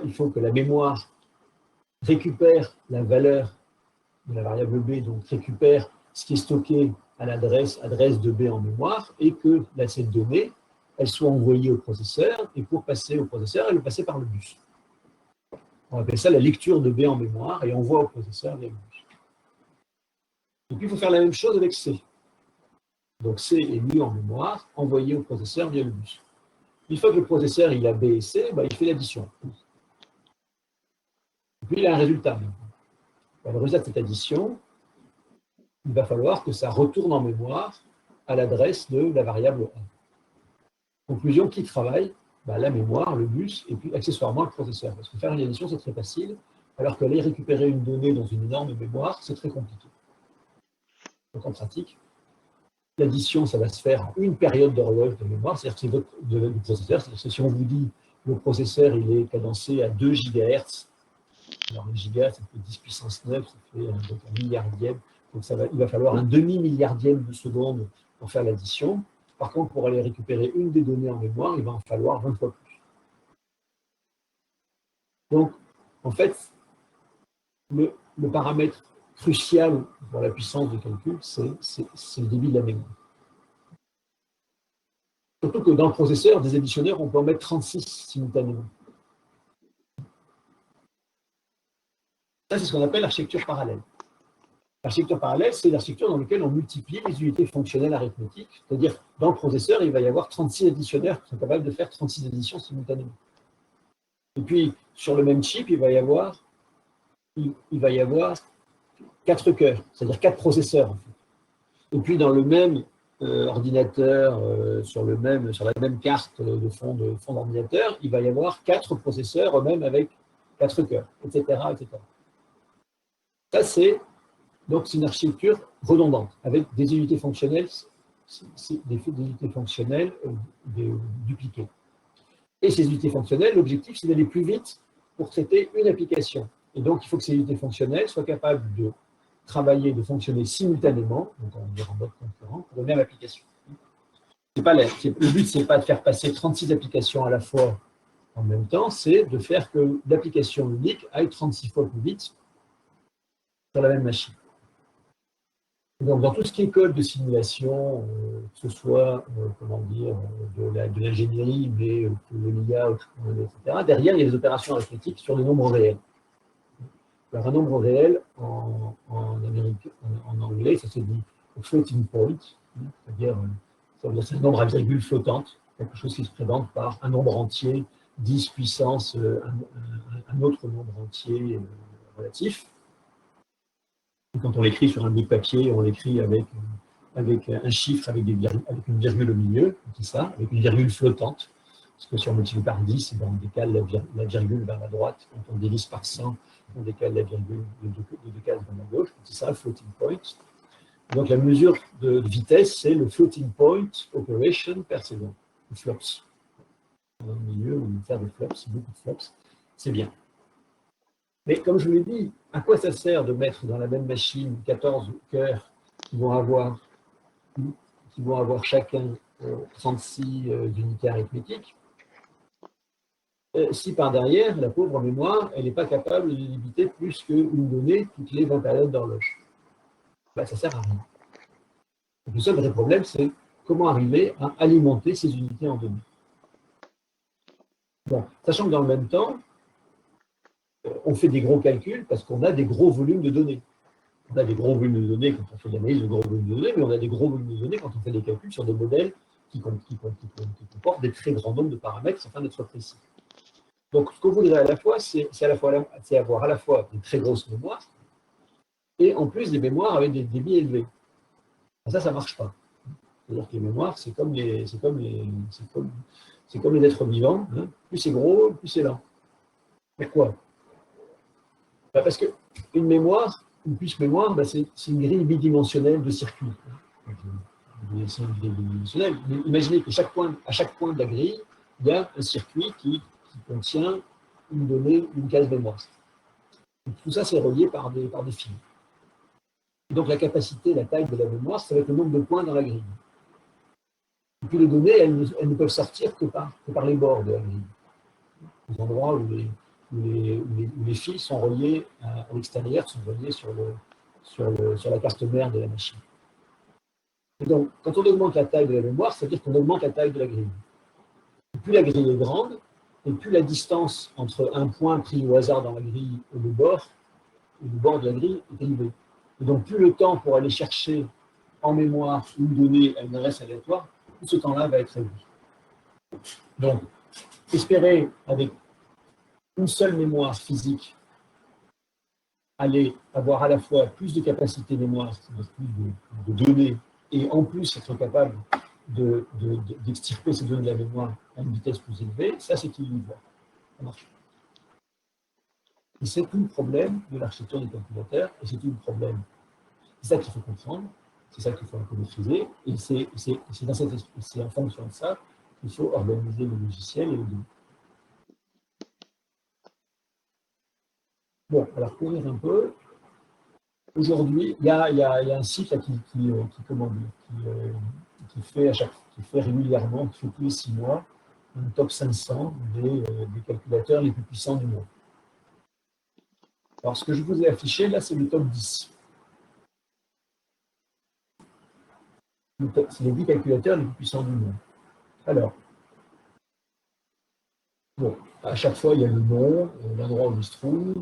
il faut que la mémoire récupère la valeur de la variable B, donc récupère ce qui est stocké à l'adresse de B en mémoire, et que cette donnée, elle soit envoyée au processeur, et pour passer au processeur, elle est passée par le bus. On appelle ça la lecture de B en mémoire, et on envoie au processeur via le bus. Et puis, il faut faire la même chose avec C. Donc, C est lu en mémoire, envoyé au processeur via le bus. Une fois que le processeur il a B et C, il fait l'addition. Et puis, il a un résultat. Le résultat de cette addition, il va falloir que ça retourne en mémoire à l'adresse de la variable A. Conclusion, qui travaille? La mémoire, le bus, et puis accessoirement le processeur. Parce que faire une addition, c'est très facile, alors qu'aller récupérer une donnée dans une énorme mémoire, c'est très compliqué. Donc en pratique, l'addition, ça va se faire en une période d'horloge de mémoire, c'est-à-dire que c'est votre processeur. C'est-à-dire que si on vous dit le processeur il est cadencé à 2 GHz, alors les gigas, ça fait 10 puissance 9, ça fait donc un milliardième, donc il va falloir un demi-milliardième de seconde pour faire l'addition. Par contre, pour aller récupérer une des données en mémoire, il va en falloir 20 fois plus. Donc, en fait, le paramètre crucial pour la puissance de calcul, c'est le débit de la mémoire. Surtout que dans le processeur, des additionneurs, on peut en mettre 36 simultanément. Ça, c'est ce qu'on appelle l'architecture parallèle. L'architecture parallèle, c'est l'architecture dans laquelle on multiplie les unités fonctionnelles arithmétiques. C'est-à-dire, dans le processeur, il va y avoir 36 additionneurs qui sont capables de faire 36 additions simultanément. Et puis, sur le même chip, il va y avoir 4 cœurs, c'est-à-dire 4 processeurs. En fait. Et puis, dans le même ordinateur, sur la même carte de fond d'ordinateur, il va y avoir 4 processeurs eux-mêmes avec 4 cœurs, etc., etc. Ça, c'est une architecture redondante, avec des unités fonctionnelles, dupliquées. Et ces unités fonctionnelles, l'objectif, c'est d'aller plus vite pour traiter une application. Et donc, il faut que ces unités fonctionnelles soient capables de travailler, de fonctionner simultanément, donc on va dire en mode concurrent, pour la même application. Le but, ce n'est pas de faire passer 36 applications à la fois en même temps, c'est de faire que l'application unique aille 36 fois plus vite sur la même machine. Donc, dans tout ce qui est code de simulation, que ce soit de l'ingénierie, mais de l'IA, etc., derrière, il y a des opérations arithmétiques sur des nombres réels. Alors, un nombre réel, en anglais, ça se dit floating point, c'est-à-dire c'est un nombre à virgule flottante, quelque chose qui se présente par un nombre entier, 10 puissance, un autre nombre entier relatif. Quand on l'écrit sur un bout de papier, on l'écrit avec un chiffre avec une virgule au milieu, c'est ça, avec une virgule flottante. Parce que si on multiplie par 10, on décale la virgule vers la droite. Quand on divise par 100, on décale la virgule de 2 cases vers la gauche. C'est ça, le floating point. Donc la mesure de vitesse, c'est le floating point operation per seconde, le flops. Dans le milieu, on va faire des flops, beaucoup de flops, c'est bien. Mais comme je vous l'ai dit, à quoi ça sert de mettre dans la même machine 14 cœurs qui vont avoir chacun 36 unités arithmétiques si par derrière, la pauvre mémoire, elle n'est pas capable de débiter plus qu'une donnée toutes les 20 périodes d'horloge? Ça ne sert à rien. Donc, le seul vrai problème, c'est comment arriver à alimenter ces unités en données. Bon, sachant que dans le même temps, on fait des gros calculs parce qu'on a des gros volumes de données. On a des gros volumes de données quand on fait de l'analyse de gros volumes de données, mais on a des gros volumes de données quand on fait des calculs sur des modèles qui comportent des très grands nombres de paramètres afin d'être précis. Donc, ce qu'on voudrait à la fois, c'est avoir à la fois des très grosses mémoires et en plus des mémoires avec des débits élevés. Ça ne marche pas. C'est-à-dire que les mémoires, c'est comme les êtres vivants. Hein. Plus c'est gros, plus c'est lent. Pourquoi? Parce qu'une mémoire, une puce mémoire, c'est une grille bidimensionnelle de circuits. C'est une grille bidimensionnelle. Imaginez qu'à chaque point de la grille, il y a un circuit qui contient une donnée, une case mémoire. Et tout ça, c'est relié par des fils. Et donc, la capacité, la taille de la mémoire, ça va être le nombre de points dans la grille. Et puis, les données, elles ne peuvent sortir que par les bords de la grille. les endroits où les fils sont reliés à l'extérieur, sont reliés sur la carte mère de la machine. Et donc, quand on augmente la taille de la mémoire, ça veut dire qu'on augmente la taille de la grille. Et plus la grille est grande, et plus la distance entre un point pris au hasard dans la grille et le bord de la grille est élevée. Et donc, plus le temps pour aller chercher en mémoire une donnée à une adresse aléatoire, plus ce temps-là va être réduit. Donc, espérer avec une seule mémoire physique aller avoir à la fois plus de capacité mémoire, c'est-à-dire plus de données, et en plus être capable d'extirper ces données de la mémoire à une vitesse plus élevée, ça c'est illusoire. Ça marche. Et c'est tout le problème de l'architecture des calculateurs, et c'est tout le problème. C'est ça qu'il faut comprendre, c'est ça qu'il faut un peu maîtriser, et c'est en fonction de ça qu'il faut organiser le logiciel et le données. Bon, alors pour dire un peu, aujourd'hui, il y a un site là, qui fait régulièrement, qui fait tous les 6 mois, un top 500 des calculateurs les plus puissants du monde. Alors, ce que je vous ai affiché, là, c'est le top 10. C'est les 10 calculateurs les plus puissants du monde. Alors, bon, à chaque fois, il y a le nom, l'endroit où il se trouve.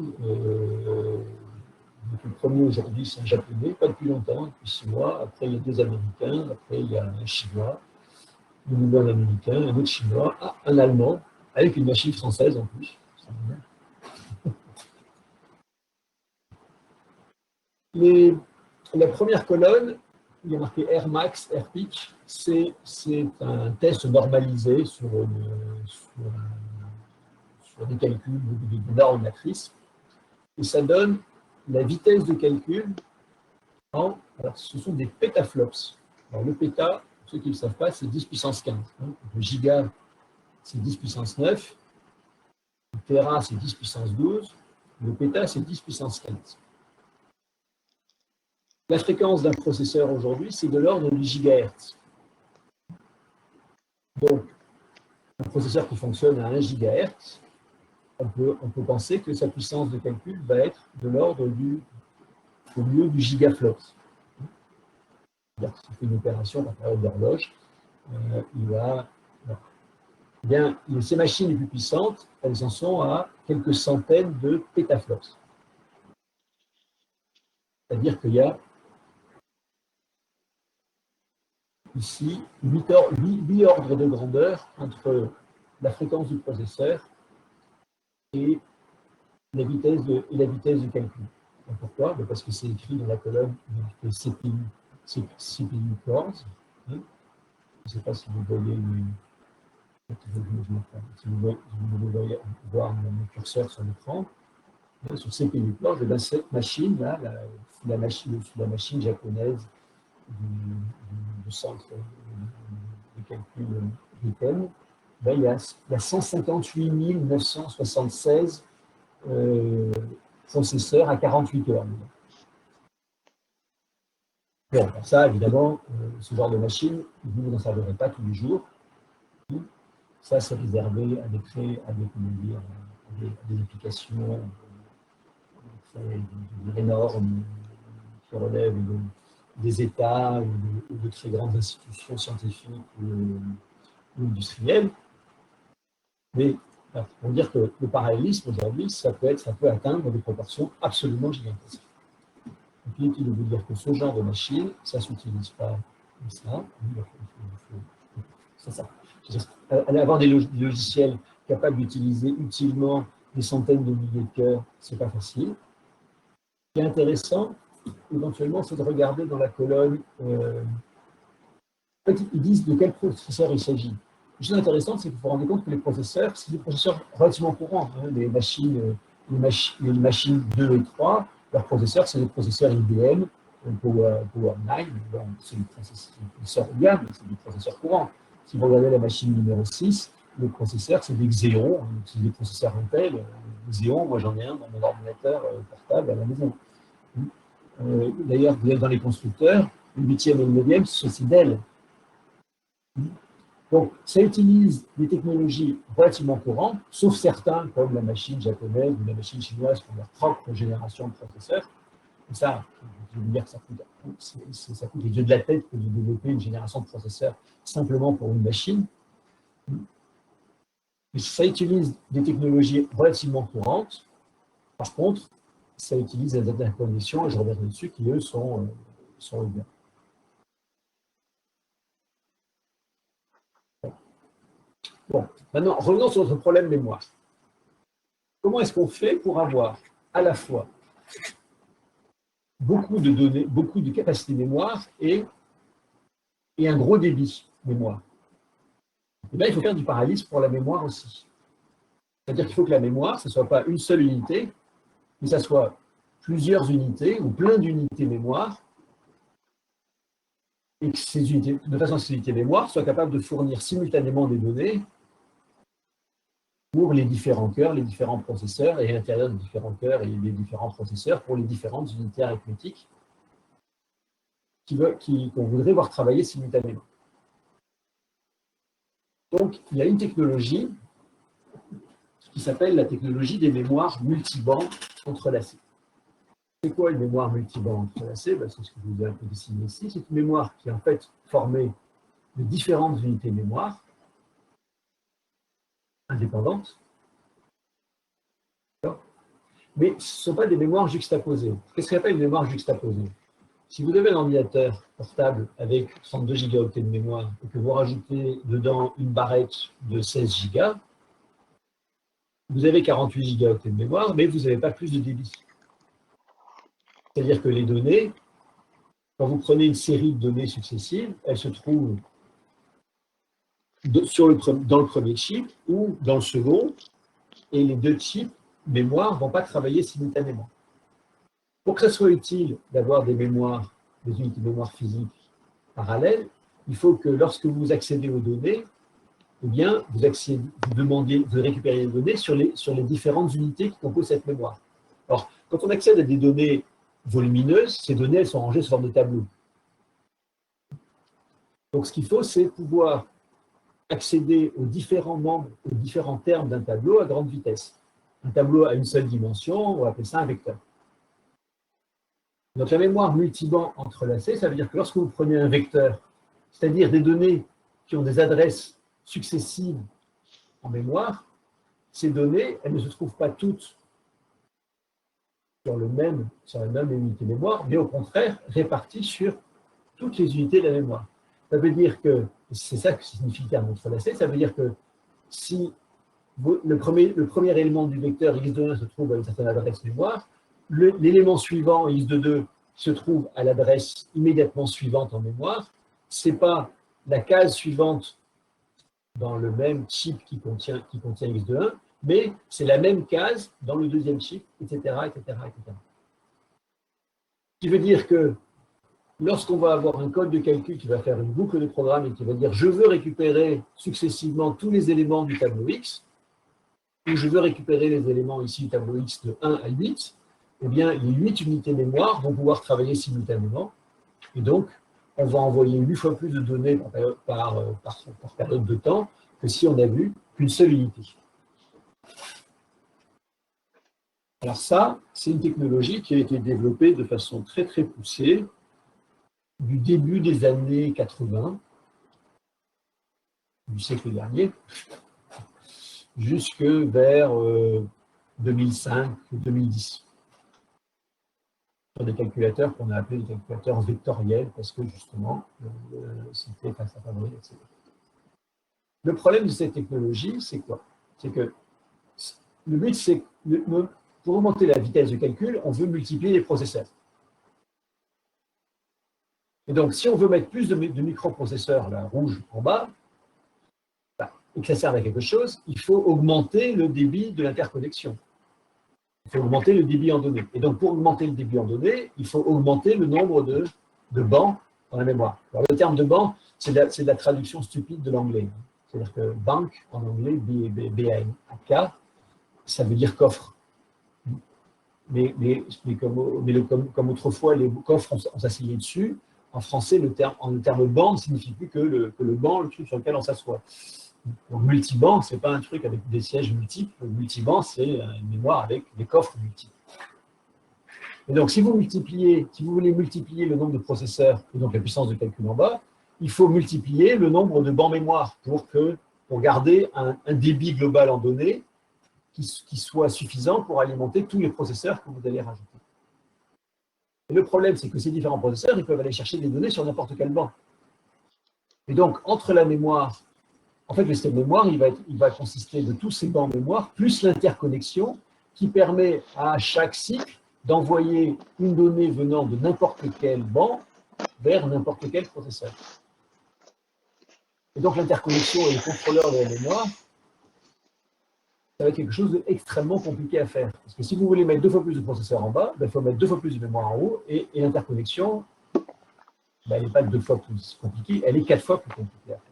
Le premier aujourd'hui, c'est un japonais, pas depuis longtemps, depuis 6 mois. Après, il y a 2 américains. Après, il y a un chinois. De nouveau un américain, un autre chinois, un allemand, avec une machine française en plus. La première colonne, il y a marqué Air Max, Air Peak, c'est un test normalisé sur des calculs de normes matrices, et ça donne la vitesse de calcul alors ce sont des pétaflops. Alors le péta, pour ceux qui ne le savent pas, c'est 10 puissance 15. Le giga, c'est 10 puissance 9. Le téra, c'est 10 puissance 12. Le péta, c'est 10 puissance 15. La fréquence d'un processeur aujourd'hui, c'est de l'ordre du gigahertz. Donc, un processeur qui fonctionne à 1 gigahertz, on peut penser que sa puissance de calcul va être de l'ordre au lieu du gigaflop. C'est-à-dire que si on fait une opération par période d'horloge, il va. Bien, ces machines les plus puissantes, elles en sont à quelques centaines de pétaflops. C'est-à-dire qu'il y a ici 8 ordres de grandeur entre la fréquence du processeur et la vitesse de calcul. Et pourquoi? Parce que c'est écrit dans la colonne de CPU cores. Je ne sais pas si vous voyez si vous voulez voir mon curseur sur l'écran. Sur CPU cores, cette machine-là, la machine japonaise du centre de calcul RIPEM, ben, il y a 158 976 processeurs à 48 heures. Bon, pour ça, évidemment, ce genre de machine, vous n'en servirez pas tous les jours. Ça, c'est réservé à des applications énormes qui relèvent des États ou de très grandes institutions scientifiques ou industrielles. Mais pour dire que le parallélisme aujourd'hui, ça peut atteindre des proportions absolument gigantesques. Donc, inutile de vous dire que ce genre de machine, ça ne s'utilise pas comme ça. C'est ça. Avoir des logiciels capables d'utiliser utilement des centaines de milliers de cœurs, ce n'est pas facile. Ce qui est intéressant, éventuellement, c'est de regarder dans la colonne. En fait, ils disent de quel processeur il s'agit. La chose intéressante, c'est qu'il faut vous rendre compte que les processeurs, c'est des processeurs relativement courants. Les machines 2 et 3, leurs processeurs, c'est des processeurs IBM, Power 9, c'est des processeurs gamme, c'est des processeurs courants. Si vous regardez la machine numéro 6, le processeur, c'est des Xeon, c'est des processeurs Intel. Xeon, moi j'en ai un dans mon ordinateur portable à la maison. D'ailleurs, dans les constructeurs, le 8e et le 9e, c'est Dell. Donc, ça utilise des technologies relativement courantes, sauf certains, comme la machine japonaise ou la machine chinoise, qui ont leur propre génération de processeurs. Et ça, je veux dire que ça coûte les yeux de la tête que de développer une génération de processeurs simplement pour une machine. Mais ça utilise des technologies relativement courantes. Par contre, ça utilise des interconnexions, et je reviendrai dessus, qui eux sont bien. Bon, maintenant, revenons sur notre problème mémoire. Comment est-ce qu'on fait pour avoir à la fois beaucoup de données, beaucoup de capacités mémoire et un gros débit mémoire? Et bien, il faut faire du parallélisme pour la mémoire aussi. C'est-à-dire qu'il faut que la mémoire, ce ne soit pas une seule unité, mais ça soit plusieurs unités ou plein d'unités mémoire, et que ces unités, de façon à ce que ces unités mémoire soient capables de fournir simultanément des données pour les différents cœurs, les différents processeurs, et à l'intérieur des différents cœurs et des différents processeurs pour les différentes unités arithmétiques qu'on voudrait voir travailler simultanément. Donc, il y a une technologie qui s'appelle la technologie des mémoires multibandes entrelacées. C'est quoi une mémoire multibande entrelacée? C'est ce que je vous ai un peu dessiné ici. C'est une mémoire qui est en fait formée de différentes unités mémoire indépendantes, mais ce ne sont pas des mémoires juxtaposées. Qu'est-ce qu'on appelle une mémoire juxtaposée? Si vous avez un ordinateur portable avec 32 gigaoctets de mémoire et que vous rajoutez dedans une barrette de 16 gigas, vous avez 48 gigaoctets de mémoire, mais vous n'avez pas plus de débit. C'est-à-dire que les données, quand vous prenez une série de données successives, elles se trouvent dans le premier chip ou dans le second, et les deux chips mémoire ne vont pas travailler simultanément. Pour que ce soit utile d'avoir des mémoires, des unités de mémoire physiques parallèles, il faut que lorsque vous accédez aux données, eh bien, vous demandez de récupérer les données sur les différentes unités qui composent cette mémoire. Alors, quand on accède à des données volumineuses, ces données elles sont rangées sous forme de tableaux. Donc, ce qu'il faut, c'est pouvoir accéder aux différents membres, aux différents termes d'un tableau à grande vitesse. Un tableau à une seule dimension, on va appeler ça un vecteur. Donc la mémoire multiband entrelacée, ça veut dire que lorsque vous prenez un vecteur, c'est-à-dire des données qui ont des adresses successives en mémoire, ces données, elles ne se trouvent pas toutes sur la même unité mémoire, mais au contraire réparties sur toutes les unités de la mémoire. Ça veut dire que, c'est ça que signifie le terme entrelacé, ça veut dire que si le premier élément du vecteur x de 1 se trouve à une certaine adresse mémoire, l'élément suivant, x de 2, se trouve à l'adresse immédiatement suivante en mémoire. Ce n'est pas la case suivante dans le même chip qui contient x de 1, mais c'est la même case dans le deuxième chip, etc., etc., etc. Ce qui veut dire que lorsqu'on va avoir un code de calcul qui va faire une boucle de programme et qui va dire « je veux récupérer successivement tous les éléments du tableau X », ou je veux récupérer les éléments ici du tableau X de 1 à 8, eh bien, les 8 unités mémoire vont pouvoir travailler simultanément. Et donc, on va envoyer 8 fois plus de données par période de temps que si on n'a vu qu'une seule unité. Alors ça, c'est une technologie qui a été développée de façon très très poussée du début des années 80, du siècle dernier, jusque vers 2005-2010. Sur des calculateurs qu'on a appelés des calculateurs vectoriels, parce que justement, c'était face à favori, etc. Le problème de cette technologie, c'est quoi? C'est que le but, c'est pour augmenter la vitesse de calcul, on veut multiplier les processeurs. Et donc, si on veut mettre plus de microprocesseurs, là, rouge en bas, et que ça serve à quelque chose, il faut augmenter le débit de l'interconnexion. Il faut augmenter le débit en données. Et donc, pour augmenter le débit en données, il faut augmenter le nombre de bancs dans la mémoire. Alors, le terme de banc, c'est de la traduction stupide de l'anglais. C'est-à-dire que bank, en anglais, B-A-N-K, ça veut dire coffre. Mais comme autrefois, les coffres, on s'asseyait dessus, en français, le terme banc ne signifie plus que le banc, le truc sur lequel on s'assoit. Donc, multibanc, ce n'est pas un truc avec des sièges multiples. Le multibanc, c'est une mémoire avec des coffres multiples. Et donc, si vous voulez multiplier le nombre de processeurs, et donc la puissance de calcul en bas, il faut multiplier le nombre de bancs mémoire pour garder un débit global en données qui soit suffisant pour alimenter tous les processeurs que vous allez rajouter. Et le problème, c'est que ces différents processeurs, ils peuvent aller chercher des données sur n'importe quel banc. Et donc, entre la mémoire, en fait, le système mémoire, il va consister de tous ces bancs mémoire, plus l'interconnexion qui permet à chaque cycle d'envoyer une donnée venant de n'importe quel banc vers n'importe quel processeur. Et donc, l'interconnexion et le contrôleur de la mémoire, ça va être quelque chose d'extrêmement compliqué à faire. Parce que si vous voulez mettre 2 fois plus de processeurs en bas, ben, il faut mettre 2 fois plus de mémoire en haut, et l'interconnexion, ben, elle n'est pas 2 fois plus compliquée, elle est 4 fois plus compliquée à faire.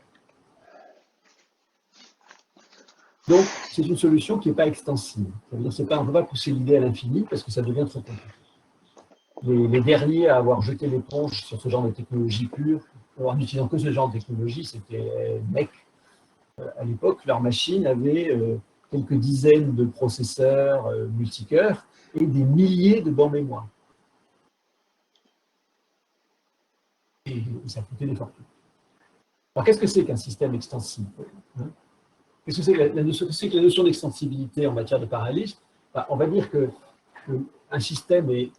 Donc, c'est une solution qui n'est pas extensible. C'est-à-dire on ne peut pas pousser l'idée à l'infini parce que ça devient trop compliqué. Les derniers à avoir jeté l'éponge sur ce genre de technologie pure, en n'utilisant que ce genre de technologie, c'était NEC. À l'époque, leur machine avait quelques dizaines de processeurs multicœurs et des milliers de bancs mémoire. Et ça coûtait des fortunes. Alors, qu'est-ce que c'est qu'un système extensible? Qu'est-ce que c'est que la notion d'extensibilité en matière de parallélisme? On va dire qu'un système est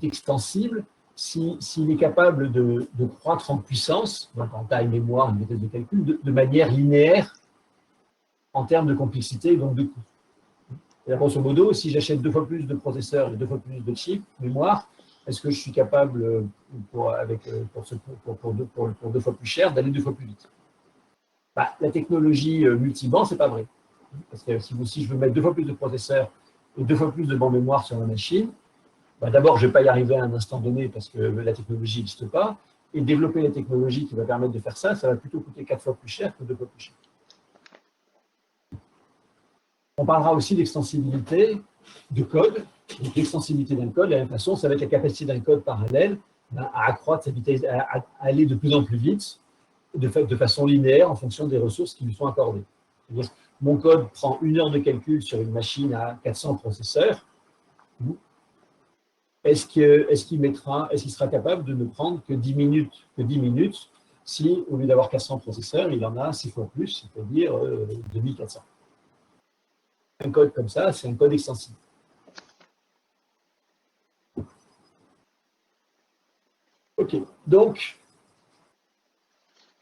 extensible s'il est capable de croître en puissance, donc en taille mémoire, une vitesse de calcul, de manière linéaire en termes de complexité et donc de coût. Grosso modo, si j'achète 2 fois plus de processeurs et 2 fois plus de chips mémoire, est-ce que je suis capable, pour 2 fois plus cher, d'aller 2 fois plus vite? La technologie multibanc, ce n'est pas vrai. Parce que si je veux mettre 2 fois plus de processeurs et 2 fois plus de bancs mémoire sur ma machine, d'abord, je ne vais pas y arriver à un instant donné parce que la technologie n'existe pas. Et développer la technologie qui va permettre de faire ça, ça va plutôt coûter 4 fois plus cher que 2 fois plus cher. On parlera aussi d'extensibilité de code. Donc, l'extensibilité d'un code, de la même façon, ça va être la capacité d'un code parallèle à accroître sa vitesse, à aller de plus en plus vite, de façon linéaire en fonction des ressources qui lui sont accordées. Mon code prend 1 heure de calcul sur une machine à 400 processeurs. Est-ce qu'il sera capable de ne prendre que 10 minutes si, au lieu d'avoir 400 processeurs, il en a 6 fois plus, c'est-à-dire 2400? Un code comme ça, c'est un code extensible. OK. Donc,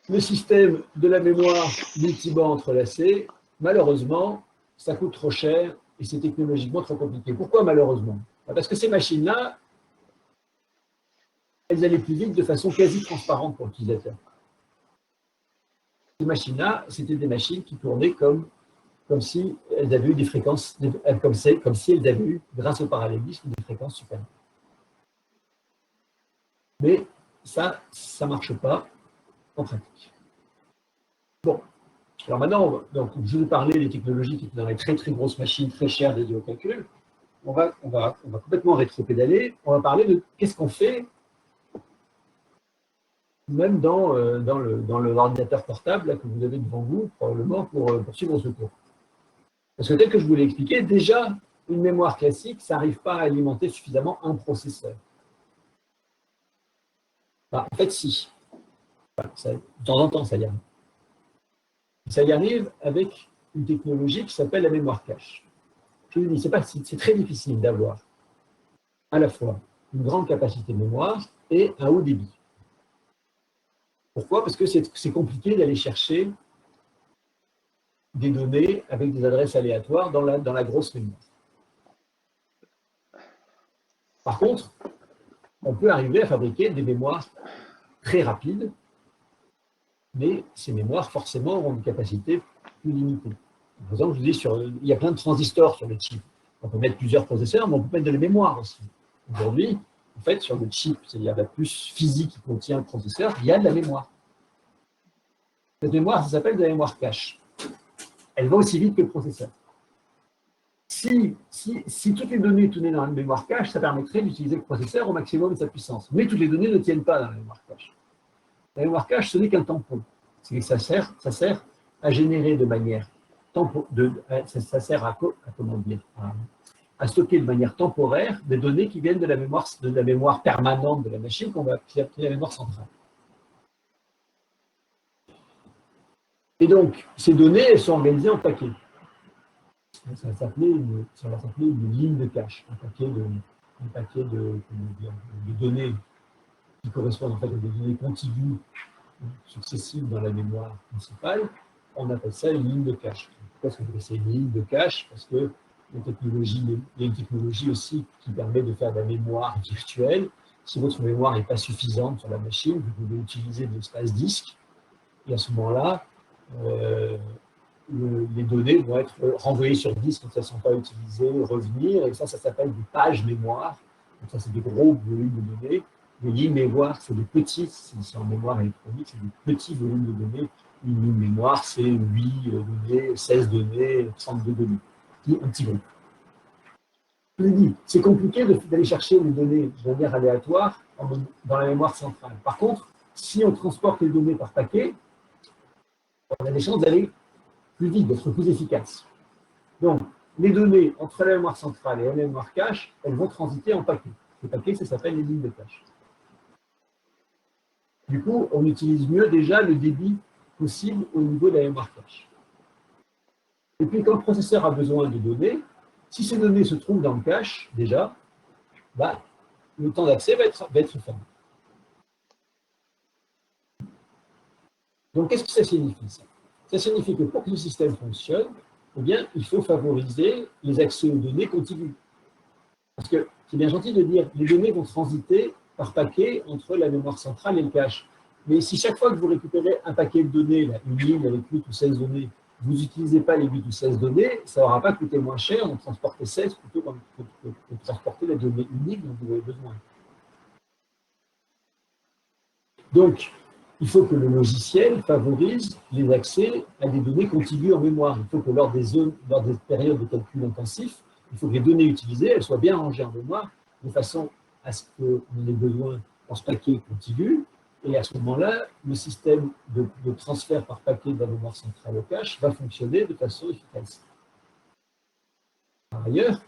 le système de la mémoire multibanc entrelacée, malheureusement, ça coûte trop cher et c'est technologiquement trop compliqué. Pourquoi malheureusement? Parce que ces machines-là, elles allaient plus vite de façon quasi transparente pour l'utilisateur. Ces machines-là, c'était des machines qui tournaient comme si elles avaient eu des fréquences, comme si elles avaient eu, grâce au parallélisme, des fréquences supérieures. Mais ça ne marche pas en pratique. Bon, alors maintenant, donc, je vous ai parlé des technologies qui étaient dans les très très grosses machines, très chères dédiées au calcul. On va complètement rétro-pédaler. On va parler de qu'est-ce qu'on fait même dans l'ordinateur portable là, que vous avez devant vous, probablement, pour suivre ce cours. Parce que tel que je vous l'ai expliqué, déjà, une mémoire classique, ça n'arrive pas à alimenter suffisamment un processeur. En fait, si. De temps en temps, ça y arrive. Ça y arrive avec une technologie qui s'appelle la mémoire cache. Je vous dis, c'est très difficile d'avoir à la fois une grande capacité de mémoire et un haut débit. Pourquoi? Parce que c'est compliqué d'aller chercher des données avec des adresses aléatoires dans la grosse mémoire. Par contre, on peut arriver à fabriquer des mémoires très rapides, mais ces mémoires, forcément, auront une capacité plus limitée. Par exemple, je vous dis, il y a plein de transistors sur le chip. On peut mettre plusieurs processeurs, mais on peut mettre de la mémoire aussi. Aujourd'hui, en fait, sur le chip, c'est-à-dire la puce physique qui contient le processeur, il y a de la mémoire. Cette mémoire, ça s'appelle de la mémoire cache. Elle va aussi vite que le processeur. Si toutes les données tenaient dans la mémoire cache, ça permettrait d'utiliser le processeur au maximum de sa puissance. Mais toutes les données ne tiennent pas dans la mémoire cache. La mémoire cache, ce n'est qu'un tampon. Ça sert à générer de manière ça sert comment dire, à stocker de manière temporaire des données qui viennent de la mémoire permanente de la machine qu'on va appeler la mémoire centrale. Et donc, ces données, elles sont organisées en paquets. Ça va s'appeler une ligne de cache, un paquet de données qui correspondent en fait à des données contiguës successives dans la mémoire principale. On appelle ça une ligne de cache. Pourquoi est-ce qu'on appelle ça une ligne de cache? Parce que il y a une technologie aussi qui permet de faire de la mémoire virtuelle. Si votre mémoire n'est pas suffisante sur la machine, vous pouvez utiliser de l'espace disque. Et à ce moment-là, les données vont être renvoyées sur disque quand elles ne sont pas utilisées, revenir, et ça s'appelle des pages mémoire. Donc ça, c'est des gros volumes de données. Les lignes mémoire, c'est des petits, c'est en mémoire électronique, c'est des petits volumes de données. Une ligne mémoire, c'est 8 données, 16 données, 32 données. Un petit groupe. Je vous ai dit, c'est compliqué d'aller chercher les données de manière aléatoire dans la mémoire centrale. Par contre, si on transporte les données par paquet, on a des chances d'aller plus vite, d'être plus efficace. Donc, les données entre la mémoire centrale et la mémoire cache, elles vont transiter en paquets. Les paquets, ça s'appelle les lignes de cache. Du coup, on utilise mieux déjà le débit possible au niveau de la mémoire cache. Et puis, quand le processeur a besoin de données, si ces données se trouvent dans le cache, déjà, le temps d'accès va être faible. Donc, qu'est-ce que ça signifie, ça? Ça signifie que pour que le système fonctionne, eh bien, il faut favoriser les accès aux données contiguës. Parce que c'est bien gentil de dire que les données vont transiter par paquet entre la mémoire centrale et le cache. Mais si chaque fois que vous récupérez un paquet de données, là, une ligne avec 8 ou 16 données, vous n'utilisez pas les 8 ou 16 données, ça n'aura pas coûté moins cher de transporter 16 plutôt que de transporter les données uniques dont vous avez besoin. Donc, il faut que le logiciel favorise les accès à des données contiguës en mémoire. Il faut que lors des périodes de calcul intensif, il faut que les données utilisées elles soient bien rangées en mémoire, de façon à ce qu'on ait besoin en ce paquet contigu. Et à ce moment-là, le système de transfert par paquet de la mémoire centrale au cache va fonctionner de façon efficace. Par ailleurs,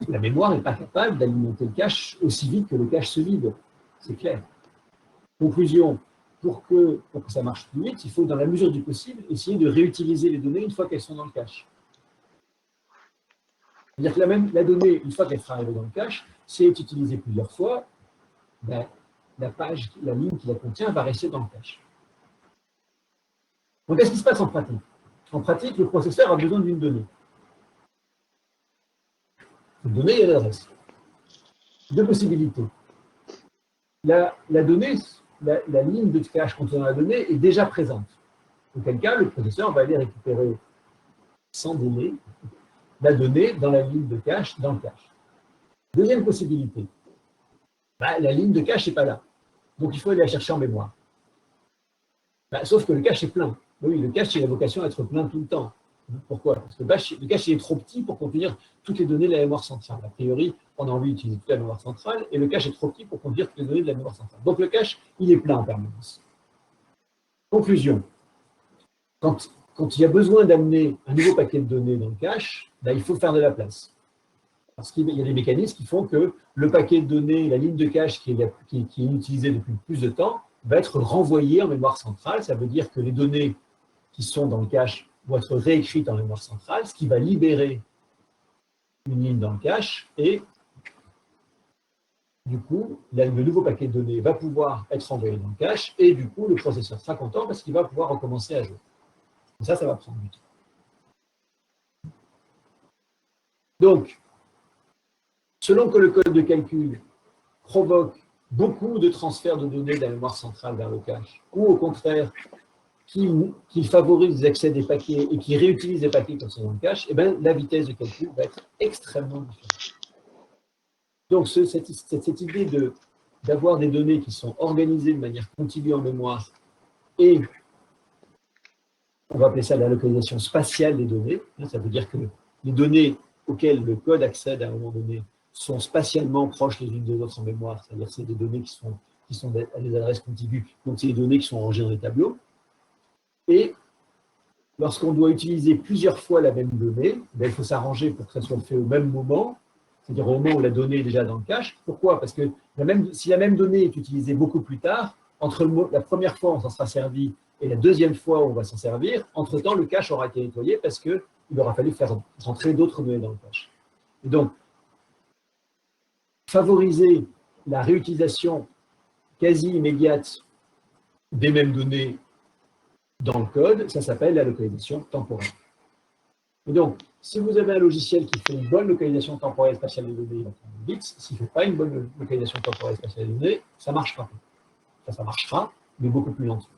la mémoire n'est pas capable d'alimenter le cache aussi vite que le cache se vide. C'est clair. Conclusion, pour que ça marche plus vite, il faut, dans la mesure du possible, essayer de réutiliser les données une fois qu'elles sont dans le cache. C'est-à-dire que la donnée, une fois qu'elle sera arrivée dans le cache, si elle est utilisée plusieurs fois, la ligne qui la contient va rester dans le cache. Donc, qu'est-ce qui se passe en pratique? En pratique, le processeur a besoin d'une donnée. Cette donnée, il y a l'adresse. Deux possibilités. La donnée, la ligne de cache contenant la donnée est déjà présente. Auquel cas, le processeur va aller récupérer sans délai la donnée dans la ligne de cache, dans le cache. Deuxième possibilité, la ligne de cache n'est pas là. Donc, il faut aller la chercher en mémoire. Sauf que le cache est plein. Oui, le cache, il a vocation à être plein tout le temps. Pourquoi? Parce que le cache est trop petit pour contenir toutes les données de la mémoire centrale. A priori, on a envie d'utiliser toute la mémoire centrale, et le cache est trop petit pour contenir toutes les données de la mémoire centrale. Donc, le cache, il est plein en permanence. Conclusion. Quand il y a besoin d'amener un nouveau paquet de données dans le cache, il faut faire de la place. Parce qu'il y a des mécanismes qui font que le paquet de données, la ligne de cache qui est utilisée depuis plus de temps, va être renvoyé en mémoire centrale. Ça veut dire que les données qui sont dans le cache vont être réécrites en mémoire centrale, ce qui va libérer une ligne dans le cache, et du coup, le nouveau paquet de données va pouvoir être envoyé dans le cache, et du coup, le processeur sera content parce qu'il va pouvoir recommencer à jouer. Et ça va prendre du temps. Donc, selon que le code de calcul provoque beaucoup de transferts de données de la mémoire centrale vers le cache, ou au contraire, qui favorise l'accès des paquets et qui réutilise les paquets qui sont dans le cache, la vitesse de calcul va être extrêmement différente. Donc, cette idée d'avoir des données qui sont organisées de manière continue en mémoire, et on va appeler ça la localisation spatiale des données, ça veut dire que les données auxquelles le code accède à un moment donné sont spatialement proches les unes des autres en mémoire, c'est-à-dire que c'est des données qui sont à des adresses contiguës, donc c'est des données qui sont rangées dans des tableaux. Et lorsqu'on doit utiliser plusieurs fois la même donnée, il faut s'arranger pour que ça soit fait au même moment, c'est-à-dire au moment où la donnée est déjà dans le cache. Pourquoi? Parce que si la même donnée est utilisée beaucoup plus tard, entre la première fois où on s'en sera servi et la deuxième fois où on va s'en servir, entre-temps, le cache aura été nettoyé parce qu'il aura fallu faire rentrer d'autres données dans le cache. Et donc, favoriser la réutilisation quasi immédiate des mêmes données dans le code, ça s'appelle la localisation temporelle. Et donc, si vous avez un logiciel qui fait une bonne localisation temporelle spatiale des données, il va prendre bits. S'il ne fait pas une bonne localisation temporelle spatiale des données, ça ne marchera pas. Enfin, ça marchera, mais beaucoup plus lentement.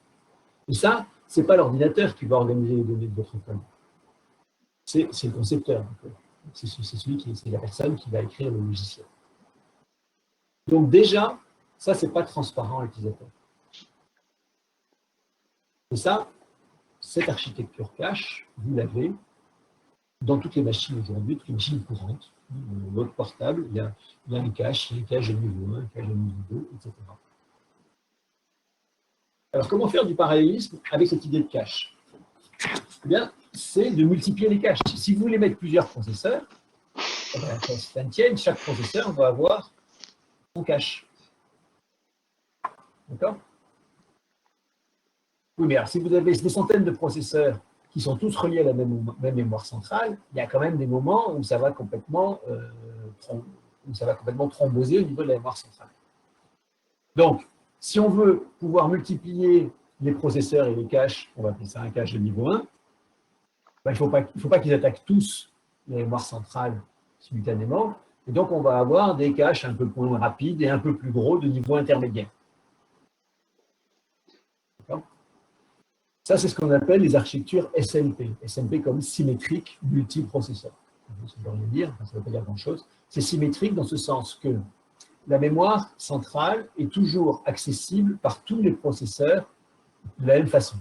Et ça, ce n'est pas l'ordinateur qui va organiser les données de votre code. C'est le concepteur. C'est la personne qui va écrire le logiciel. Donc déjà, ça, ce n'est pas transparent à l'utilisateur. Et ça, cette architecture cache, vous l'avez dans toutes les machines aujourd'hui, toutes les machines courantes. Votre portable, il y a un cache, il y a un cache de niveau 1, un cache de niveau 2, etc. Alors, comment faire du parallélisme avec cette idée de cache? Eh bien, c'est de multiplier les caches. Si vous voulez mettre plusieurs processeurs, chaque processeur va avoir son cache. D'accord? Oui, mais alors, si vous avez des centaines de processeurs qui sont tous reliés à la même mémoire centrale, il y a quand même des moments où ça va complètement thromboser au niveau de la mémoire centrale. Donc, si on veut pouvoir multiplier les processeurs et les caches, on va appeler ça un cache de niveau 1, ben, il ne faut pas qu'ils attaquent tous la mémoire centrale simultanément, et donc on va avoir des caches un peu moins rapides et un peu plus gros de niveau intermédiaire. Ça, c'est ce qu'on appelle les architectures SMP. SMP comme symétrique multiprocesseur. Ça ne veut rien dire, ça ne veut pas dire grand-chose. C'est symétrique dans ce sens que la mémoire centrale est toujours accessible par tous les processeurs de la même façon.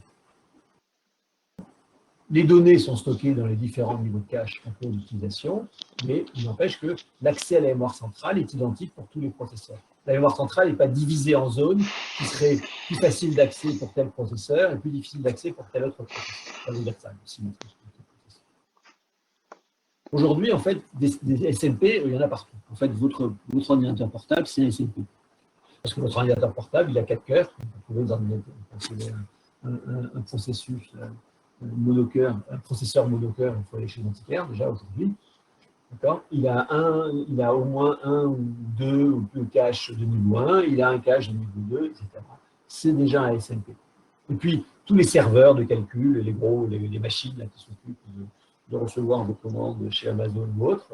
Les données sont stockées dans les différents niveaux de cache en cours d'utilisation, mais il n'empêche que l'accès à la mémoire centrale est identique pour tous les processeurs. La mémoire centrale n'est pas divisée en zones qui seraient plus faciles d'accès pour tel processeur et plus difficiles d'accès pour tel autre processeur. Ça veut dire ça, aujourd'hui, en fait, des SMP, il y en a partout. En fait, votre ordinateur portable, c'est un SMP. Parce que votre ordinateur portable, il a 4 cœurs. Vous pouvez un processus monocœur, un processeur monocœur, il faut aller chez l'antiquaire déjà aujourd'hui. Il a au moins un ou deux ou plus caches de niveau 1, il a un cache de niveau 2, etc. C'est déjà un SMP. Et puis, tous les serveurs de calcul, les machines là, qui s'occupent de recevoir vos commandes chez Amazon ou autre,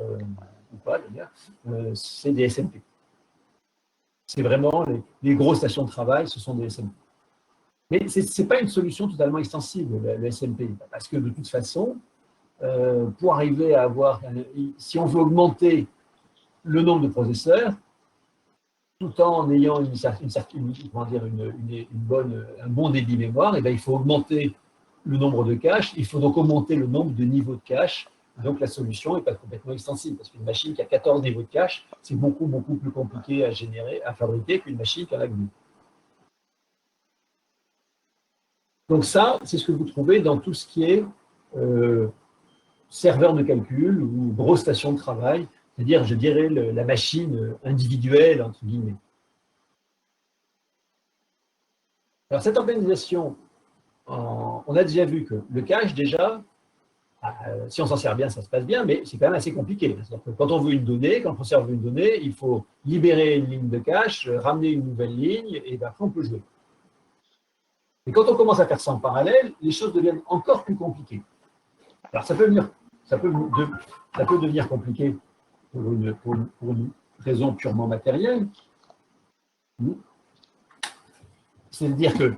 ou pas d'ailleurs, c'est des SMP. C'est vraiment les grosses stations de travail, ce sont des SMP. Mais ce n'est pas une solution totalement extensible, le SMP, parce que de toute façon, pour arriver à avoir, si on veut augmenter le nombre de processeurs, tout en ayant un bon débit mémoire, et bien, il faut augmenter le nombre de caches, il faut donc augmenter le nombre de niveaux de cache. Donc la solution n'est pas complètement extensible, parce qu'une machine qui a 14 niveaux de cache, c'est beaucoup, beaucoup plus compliqué à fabriquer qu'une machine qui en a que 2. Donc ça, c'est ce que vous trouvez dans tout ce qui est serveur de calcul ou grosse station de travail, c'est-à-dire, je dirais, la machine individuelle, entre guillemets. Alors, cette organisation, on a déjà vu que le cache, déjà, si on s'en sert bien, ça se passe bien, mais c'est quand même assez compliqué. Quand on veut une donnée, quand le processeur veut une donnée, il faut libérer une ligne de cache, ramener une nouvelle ligne, et après, on peut jouer. Et quand on commence à faire ça en parallèle, les choses deviennent encore plus compliquées. Alors, ça peut devenir compliqué pour une raison purement matérielle. C'est-à-dire que,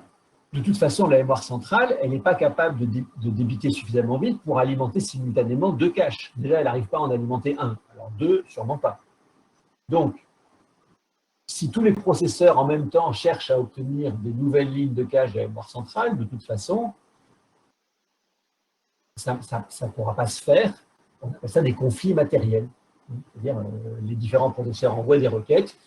de toute façon, la mémoire centrale, elle n'est pas capable de débiter suffisamment vite pour alimenter simultanément 2 caches. Déjà, elle n'arrive pas à en alimenter 1. Alors 2, sûrement pas. Donc, si tous les processeurs en même temps cherchent à obtenir des nouvelles lignes de cache de la mémoire centrale, de toute façon, ça ne pourra pas se faire On appelle ça des conflits matériels. C'est-à-dire les différents processeurs envoient des requêtes,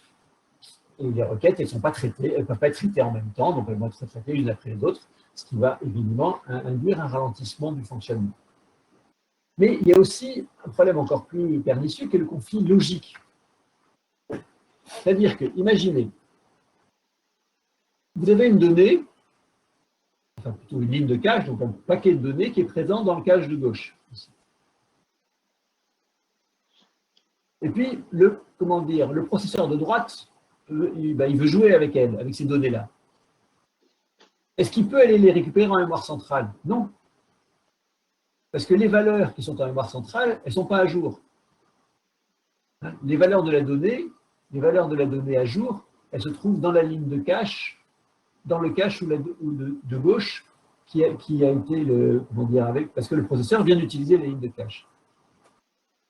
et les requêtes, elles ne peuvent pas être traitées en même temps, donc elles vont être traitées l'une après les autres, ce qui va évidemment induire un ralentissement du fonctionnement. Mais il y a aussi un problème encore plus pernicieux qui est le conflit logique. C'est-à-dire que, imaginez, vous avez une donnée, enfin plutôt une ligne de cache, donc un paquet de données qui est présent dans le cache de gauche. Ici. Et puis, le processeur de droite, il veut jouer avec elle, avec ces données-là. Est-ce qu'il peut aller les récupérer en mémoire centrale? Non. Parce que les valeurs qui sont en mémoire centrale, elles ne sont pas à jour. Les valeurs de la donnée à jour, elles se trouvent dans la ligne de cache, dans le cache de gauche qui a été parce que le processeur vient d'utiliser la ligne de cache.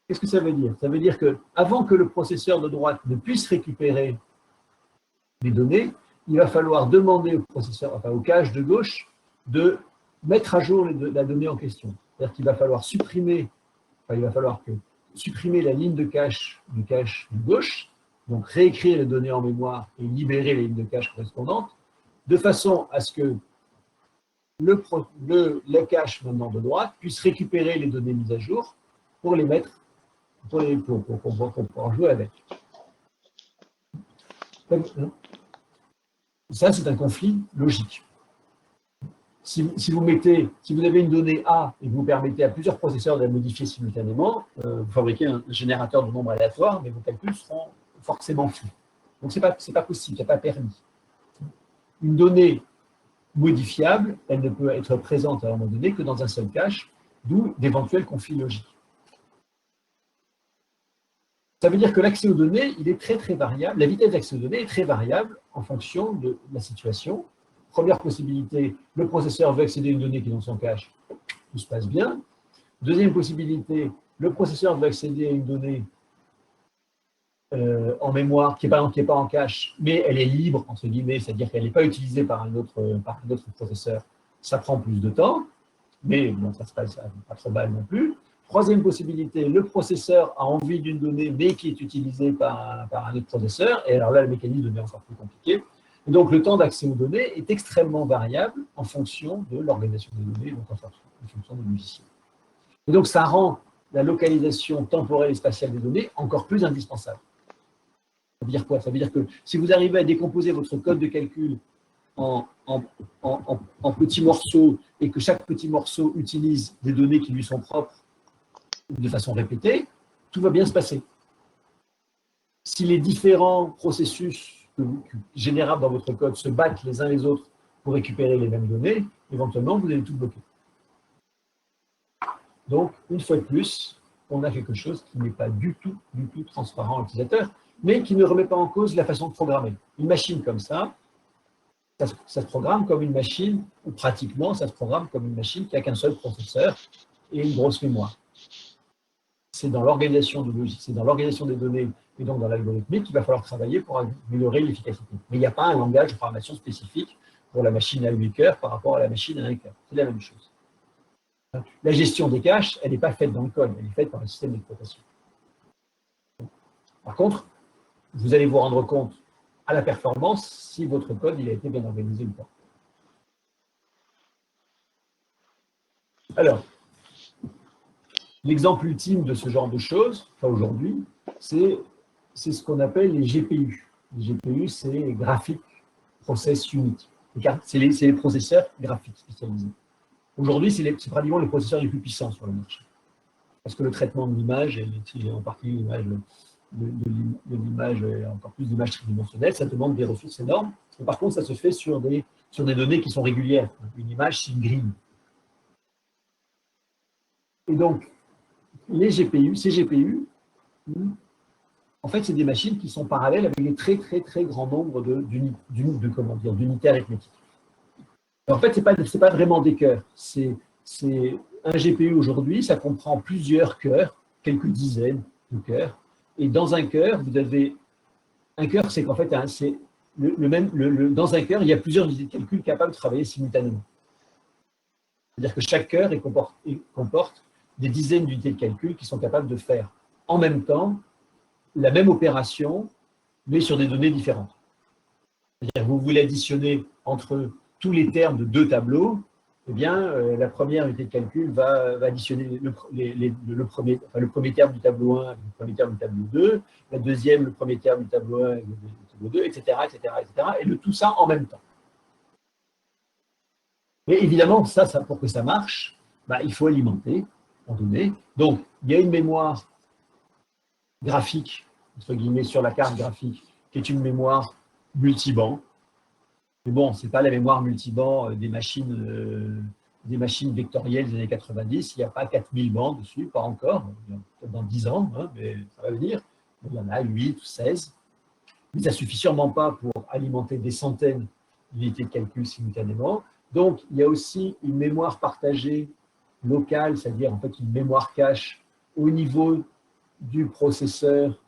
Qu'est-ce que ça veut dire? Ça veut dire qu'avant que le processeur de droite ne puisse récupérer les données, il va falloir demander au au cache de gauche de mettre à jour la donnée en question. C'est-à-dire qu'il va falloir supprimer la ligne de cache du cache de gauche, donc réécrire les données en mémoire et libérer les lignes de cache correspondantes, de façon à ce que le cache maintenant de droite puisse récupérer les données mises à jour pour les mettre, pour pouvoir jouer avec. Ça, c'est un conflit logique. Si vous avez une donnée A et que vous permettez à plusieurs processeurs de la modifier simultanément, vous fabriquez un générateur de nombres aléatoires, mais vos calculs seront forcément flous. Donc, ce n'est pas possible, ce n'est pas permis. Une donnée modifiable, elle ne peut être présente à un moment donné que dans un seul cache, d'où d'éventuels conflits logiques. Ça veut dire que l'accès aux données, il est très très variable. La vitesse d'accès aux données est très variable en fonction de la situation. Première possibilité, le processeur veut accéder à une donnée qui est dans son cache, tout se passe bien. Deuxième possibilité, le processeur veut accéder à une donnée en mémoire qui n'est pas en cache, mais elle est libre, entre guillemets, c'est-à-dire qu'elle n'est pas utilisée par un autre processeur. Ça prend plus de temps, mais bon, ça ne se passe pas trop mal non plus. Troisième possibilité, le processeur a envie d'une donnée, mais qui est utilisée par un autre processeur, et alors là, le mécanisme devient encore plus compliqué. Et donc, le temps d'accès aux données est extrêmement variable en fonction de l'organisation des données, donc en fonction du logiciel. Et donc, ça rend la localisation temporelle et spatiale des données encore plus indispensable. Ça veut dire quoi? Ça veut dire que si vous arrivez à décomposer votre code de calcul en petits morceaux et que chaque petit morceau utilise des données qui lui sont propres de façon répétée, tout va bien se passer. Si les différents processus générables dans votre code se battent les uns les autres pour récupérer les mêmes données, éventuellement, vous allez tout bloquer. Donc, une fois de plus, on a quelque chose qui n'est pas du tout transparent à l'utilisateur, mais qui ne remet pas en cause la façon de programmer. Une machine comme ça se programme comme une machine, ou pratiquement, ça se programme comme une machine qui n'a qu'un seul processeur et une grosse mémoire. C'est dans l'organisation du logiciel, c'est dans l'organisation des données et donc dans l'algorithmique qu'il va falloir travailler pour améliorer l'efficacité. Mais il n'y a pas un langage de programmation spécifique pour la machine à 8 cœurs par rapport à la machine à 1 cœur. C'est la même chose. La gestion des caches, elle n'est pas faite dans le code, elle est faite par le système d'exploitation. Par contre, vous allez vous rendre compte à la performance si votre code il a été bien organisé ou pas. Alors, l'exemple ultime de ce genre de choses, enfin aujourd'hui, c'est ce qu'on appelle les GPU. Les GPU, c'est Graphic Process Unit. C'est les processeurs graphiques spécialisés. Aujourd'hui, c'est pratiquement les processeurs les plus puissants sur le marché. Parce que le traitement de l'image, et en particulier l'image, encore plus d'images tridimensionnelles, ça demande des ressources énormes. Et par contre, ça se fait sur des données qui sont régulières. Une image, c'est une grille. Et donc, ces GPU, en fait, c'est des machines qui sont parallèles avec des très grand nombre d'unités arithmétiques. En fait, ce n'est pas vraiment des cœurs. C'est un GPU aujourd'hui, ça comprend plusieurs cœurs, quelques dizaines de cœurs. Et dans un cœur, vous avez... Un cœur, c'est qu'en fait, dans un cœur, il y a plusieurs unités de calcul capables de travailler simultanément. C'est-à-dire que chaque cœur comporte des dizaines d'unités de calcul qui sont capables de faire en même temps la même opération, mais sur des données différentes. C'est-à-dire que vous voulez additionner entre tous les termes de deux tableaux, eh bien, la première unité de calcul va additionner le premier terme du tableau 1 avec le premier terme du tableau 2, la deuxième, le premier terme du tableau 1 avec le tableau 2, etc., et tout ça en même temps. Mais évidemment, pour que ça marche, bah, il faut alimenter en données. Donc, il y a une mémoire graphique, entre guillemets, sur la carte graphique, qui est une mémoire multibanc. Mais bon, ce n'est pas la mémoire multibanc des machines vectorielles des années 90. Il n'y a pas 4000 bancs dessus, pas encore. Peut-être dans 10 ans, hein, mais ça va venir. Il y en a 8 ou 16. Mais ça ne suffit sûrement pas pour alimenter des centaines d'unités de calcul simultanément. Donc, il y a aussi une mémoire partagée locale, c'est-à-dire en fait une mémoire cache au niveau du processeur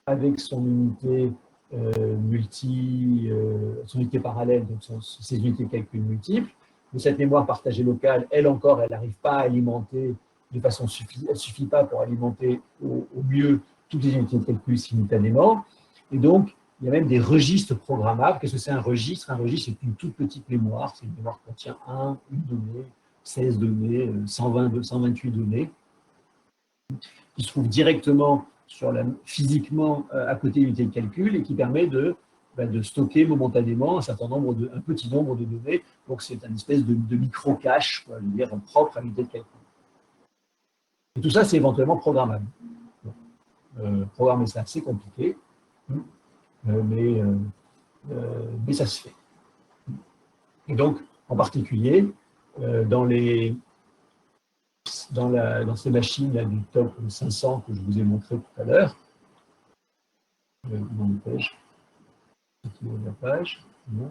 avec son unité son unité parallèle, donc ses unités de calcul multiples. Mais cette mémoire partagée locale, elle encore, elle n'arrive pas à alimenter de façon suffisante, elle ne suffit pas pour alimenter au mieux toutes les unités de calcul simultanément. Et donc, il y a même des registres programmables. Qu'est-ce que c'est un registre? Un registre, c'est une toute petite mémoire. C'est une mémoire qui contient une donnée, 16 données, 128 données, qui se trouve directement physiquement à côté de l'unité de calcul et qui permet de stocker momentanément un petit nombre de données. Donc, c'est une espèce de micro-cache, propre à l'unité de calcul. Et tout ça, c'est éventuellement programmable. Programmer ça, c'est compliqué, mais ça se fait. Et donc, en particulier, dans ces machines-là du top 500 que je vous ai montré tout à l'heure, dans la page, non.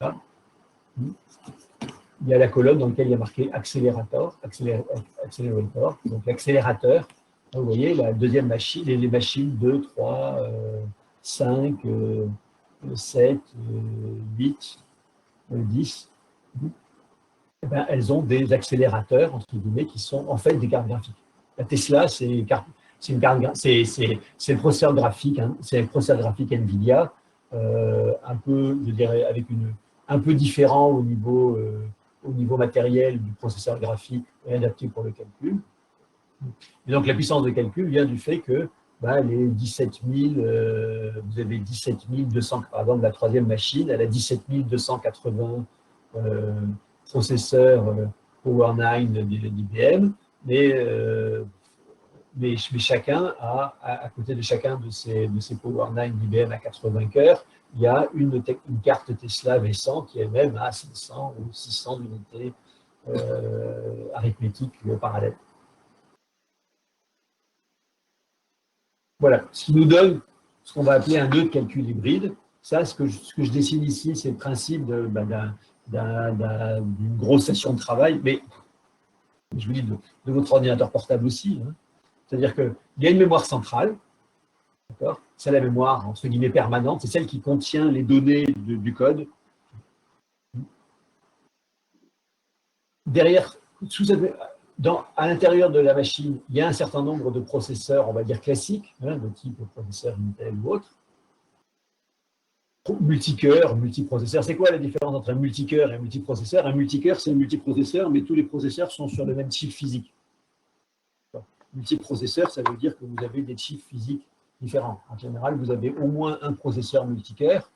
Là. Il y a la colonne dans laquelle il y a marqué accélérateur. Donc l'accélérateur, vous voyez, la deuxième machine, les machines 2, 3, 5, 7, 8, 10, eh ben, elles ont des accélérateurs, entre guillemets, qui sont en fait des cartes graphiques. La Tesla, c'est le processeur graphique, hein, c'est le processeur graphique NVIDIA, un peu, je dirais, un peu différent au niveau matériel du processeur graphique et adapté pour le calcul. Et donc la puissance de calcul vient du fait que les 17 000, vous avez 17 200, par exemple, la troisième machine, elle a 17 280 processeurs Power 9 d'IBM, mais chacun a, à côté de chacun de ces Power 9 d'IBM à 80 cœurs, il y a une carte Tesla V100 qui elle-même a 500 ou 600 unités arithmétiques parallèles. Voilà, ce qui nous donne ce qu'on va appeler un nœud de calcul hybride. Ça, ce que je dessine ici, c'est le principe d'une grosse station de travail, mais je vous dis de votre ordinateur portable aussi. Hein. C'est-à-dire qu'il y a une mémoire centrale, c'est la mémoire, entre guillemets, permanente, c'est celle qui contient les données du code. Derrière, à l'intérieur de la machine, il y a un certain nombre de processeurs, on va dire classiques, hein, de type processeur Intel ou autre. Multicœur, multiprocesseur. C'est quoi la différence entre un multicœur et un multiprocesseur? Un multicœur, c'est un multiprocesseur, mais tous les processeurs sont sur le même chip physique. Multiprocesseur, ça veut dire que vous avez des chips physiques différents. En général, vous avez au moins un processeur multicœur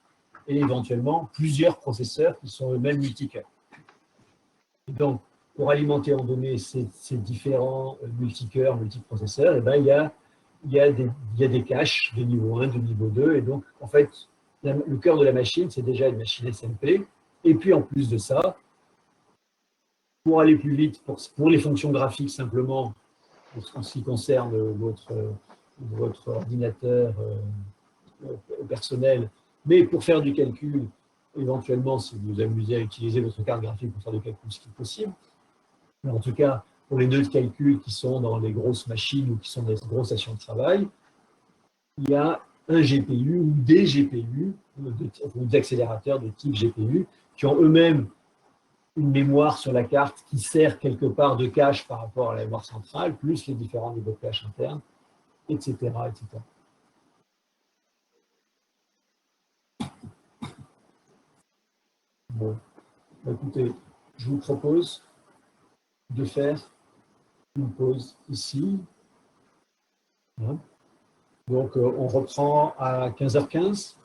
et éventuellement plusieurs processeurs qui sont eux-mêmes multicœurs. Et donc, pour alimenter en données ces différents multicœurs, multiprocesseurs, eh ben, il y a des caches de niveau 1, de niveau 2, et donc, en fait, le cœur de la machine, c'est déjà une machine SMP, et puis en plus de ça, pour aller plus vite, pour les fonctions graphiques simplement, en ce qui concerne votre ordinateur personnel, mais pour faire du calcul, éventuellement, si vous vous amusez à utiliser votre carte graphique pour faire du calcul, ce qui est possible. Mais en tout cas, pour les nœuds de calcul qui sont dans les grosses machines ou qui sont dans les grosses stations de travail, il y a un GPU ou des GPU, ou des accélérateurs de type GPU, qui ont eux-mêmes une mémoire sur la carte qui sert quelque part de cache par rapport à la mémoire centrale, plus les différents niveaux de cache internes, etc., etc. Bon, écoutez, je vous propose de faire une pause ici. Hein. Donc, on reprend à 15h15.